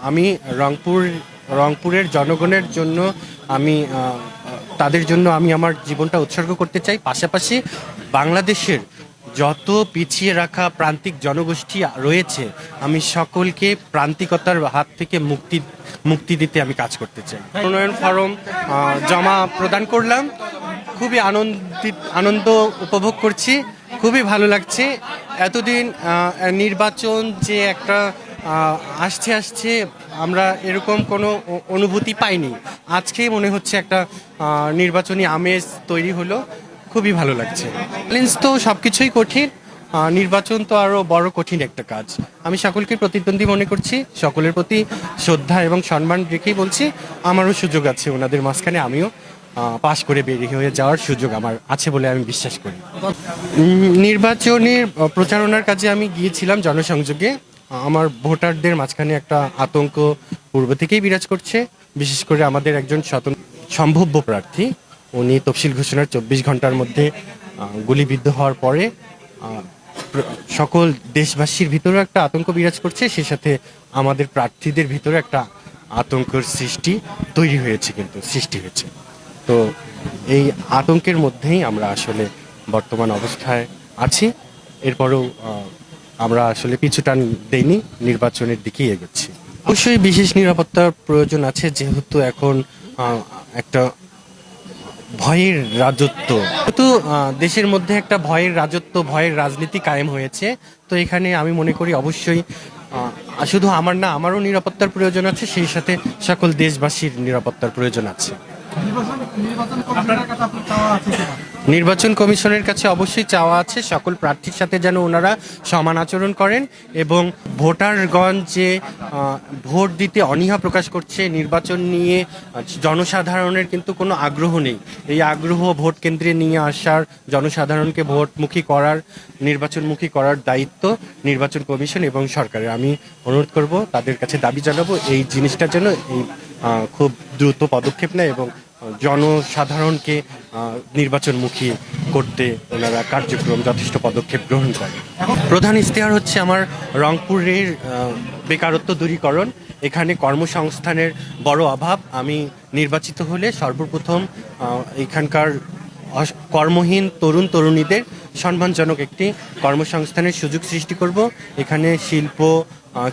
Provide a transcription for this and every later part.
আমি রংপুরের জনগণের জন্য আমি তাদের জন্য আমি আমার জীবনটা উৎসর্গ করতে চাই। পাশাপাশি বাংলাদেশের যত পিছিয়ে রাখা প্রান্তিক জনগোষ্ঠী রয়েছে আমি সকলকে প্রান্তিকতার হাত থেকে মুক্তি দিতে আমি কাজ করতে চাই। উন্নয়ন ফরম জমা প্রদান করলাম, খুবই আনন্দ উপভোগ করছি, খুবই ভালো লাগছে। এতদিন নির্বাচন যে একটা আসছে আমরা এরকম কোনো অনুভূতি পাইনি। আজকে মনে হচ্ছে একটা নির্বাচনী আমেজ তৈরি হলো, খুবই ভালো লাগছে। চ্যালেঞ্জ তো সব কিছুই কঠিন, নির্বাচন তো আরও বড় কঠিন একটা কাজ। আমি সকলকে প্রতিদ্বন্দ্বী মনে করছি, সকলের প্রতি শ্রদ্ধা এবং সম্মান রেখেই বলছি আমারও সুযোগ আছে ওনাদের মাঝখানে, আমিও পাশ করে বেরিয়ে হয়ে যাওয়ার সুযোগ আমার আছে বলে আমি বিশ্বাস করি। নির্বাচনের প্রচারণার কাজে আমি গিয়েছিলাম জনসংযোগে। আমার ভোটারদের মাঝখানে একটা আতঙ্ক পূর্ব থেকেই বিরাজ করছে, বিশেষ করে আমাদের একজন সম্ভাব্য প্রার্থী, উনি তফসিল ঘোষণার 24 ঘন্টার মধ্যে গুলিবিদ্ধ হওয়ার পরে সকল দেশবাসীর ভিতরেও একটা আতঙ্ক বিরাজ করছে, সে সাথে আমাদের প্রার্থীদের ভিতরে একটা আতঙ্কের সৃষ্টি হয়েছে। তো এই আতঙ্কের মধ্যেই আমরা আসলে বর্তমান অবস্থায় আছি। এরপরেও আমরা আসলে পিছুটান দেইনি, নির্বাচনের দিকেই এগোচ্ছি। অবশ্যই বিশেষ নিরাপত্তার প্রয়োজন আছে, যেহেতু এখন একটা ভয়ের রাজত্ব, কিন্তু দেশের মধ্যে একটা ভয়ের ভয়ের রাজনীতি কায়েম হয়েছে। তো এখানে আমি মনে করি অবশ্যই শুধু আমার না, আমারও নিরাপত্তার প্রয়োজন আছে, সেই সাথে সকল দেশবাসীর নিরাপত্তার প্রয়োজন আছে। নির্বাচন কমিশনের কাছে অবশ্যই চাওয়া আছে সকল প্রার্থীর সাথে যেন ওনারা সমান আচরণ করেন, এবং ভোটারগণ যে ভোট দিতে অনীহা প্রকাশ করছে, নির্বাচন নিয়ে জনসাধারণের কিন্তু কোনো আগ্রহ নেই। এই আগ্রহ ভোট কেন্দ্রে নিয়ে আসার, জনসাধারণকে ভোটমুখী করার, নির্বাচনমুখী করার দায়িত্ব নির্বাচন কমিশন এবং সরকারের। আমি অনুরোধ করব, তাদের কাছে দাবি জানাবো এই জিনিসটা যেন খুব দ্রুত পদক্ষেপ নেয় এবং জনসাধারণকে নির্বাচনমুখী করতে ওনারা কার্যক্রম যথেষ্ট পদক্ষেপ গ্রহণ করে। প্রধান ইশতেহার হচ্ছে আমার রংপুরের বেকারত্ব দূরীকরণ। এখানে কর্মসংস্থানের বড় অভাব। আমি নির্বাচিত হলে সর্বপ্রথম এখানকার কর্মহীন তরুণ তরুণীদের সম্মানজনক একটি কর্মসংস্থানের সুযোগ সৃষ্টি করব। এখানে শিল্প,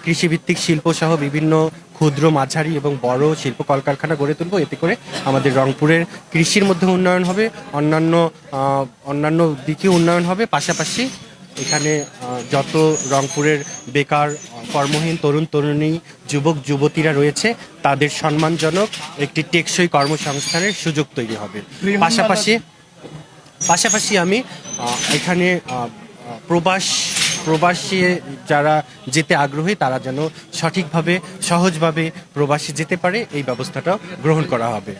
কৃষিভিত্তিক শিল্প সহ বিভিন্ন ক্ষুদ্র, মাঝারি এবং বড় শিল্প কলকারখানা গড়ে তুলব। এতে করে আমাদের রংপুরের কৃষির মধ্যে উন্নয়ন হবে, অন্যান্য দিকে উন্নয়ন হবে। পাশাপাশি এখানে যত রংপুরের বেকার, কর্মহীন তরুণ তরুণী, যুবক যুবতীরা রয়েছে তাদের সম্মানজনক একটি টেকসই কর্মসংস্থানের সুযোগ তৈরি হবে। পাশাপাশি আমি এখানে প্রবাসী যারা যেতে আগ্রহী তারা যেন সঠিকভাবে, সহজভাবে প্রবাসী যেতে পারে, এই ব্যবস্থাটা গ্রহণ করা হবে।